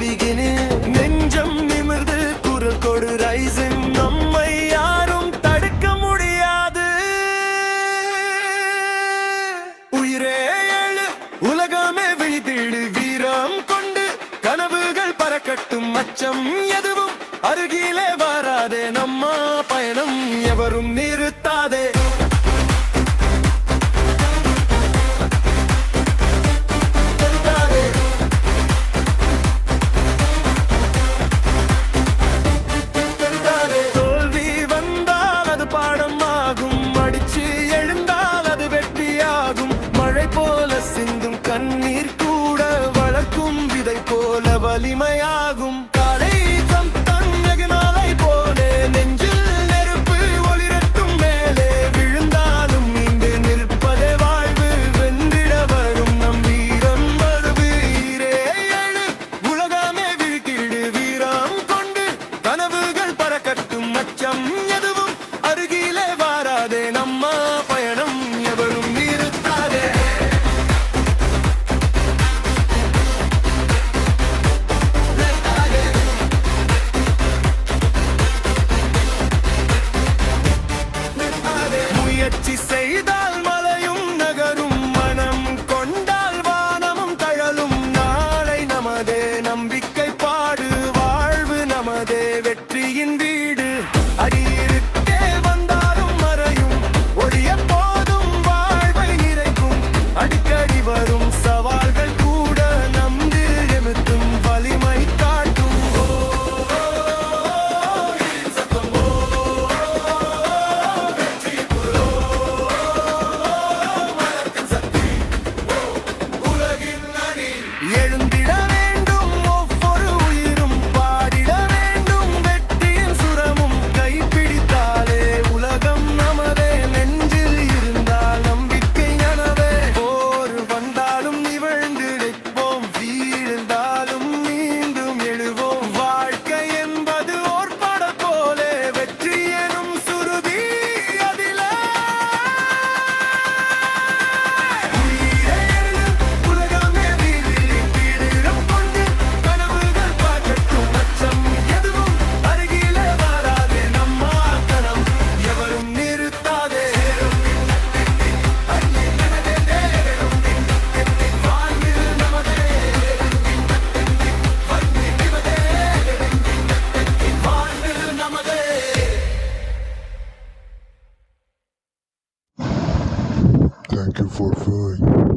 beginning. நெஞ்சம் நிமிர்ந்து குரல் கொடு ரைசிங். நம்மை யாரும் தடுக்க முடியாது. உயிரே எழு, உலகமே விழித்திடு. வீரம் கொண்டு கனவுகள் பறக்கட்டும். அச்சம் எதுவும் அருகிலே வராதே. நம்ம பயணம் எவரும் நிறுத்தாதே. கண்ணீர் கூட வளர்க்கும் விதை போல வலிமையாகும். காலை தன்னகனாலை போலே நெஞ்சில் நெருப்பு ஒளிரட்டும். மேலே விழுந்தாலும் மீண்டு நிற்பதே வாழ்வு. வென்றிட வரும் நம் வீரம் வருவு. ஈரே எழு, உலகமே விழித்திடு. வீரம் கொண்டு கனவுகள் பறக்கட்டும். அச்சம் எதுவும் அருகிலே வாராதே. நம்ம பயணம் எவரும் நிறுத்தாதே. முயற்சி செய்தால் மலையும் நகரும். மனம் கொண்டால் வானமும் தழலும். நாளை நமதே, நம்பிக்கை பாடு. வாழ்வு நமதே, வெற்றியின் வீடு. அடியிருக்கே வந்தாலும் மறையும். ஒளிய போதும் வாழ்வை நிறைக்கும். அடிக்கடி வரும் சவால்கள் கூட நம்பில் எமுத்தும் வலிமை காட்டும். எழுந்திட வேண்டும் ஒவ்வொரு உயிரும். பாடிட வேண்டும் வெற்றியின் சுரமும். கைப்பிடித்தாலே உலகம் நமதே. நெஞ்சில் இருந்தால் நம்பிக்கை நனவே. போர் வந்தாலும் நிவழ்ந்து நிற்போம். வீழ்ந்தாலும் மீண்டும் எழுவோம். வாழ்க்கை என்பது ஓர் படம் போலே. வெற்றி எனும் சுருதி அதிலே. உயிரே எழு, உலகமே வீரம் கொண்டு கனவுகள் பார்க்கட்டும். அச்சம் எதுவும் அருகிலே வராதே. நம்ம கணம் எவரும் நிறுத்தாதே. வாழ்வில் நமதே, வாழ்வில் நமதே. Thank you for following.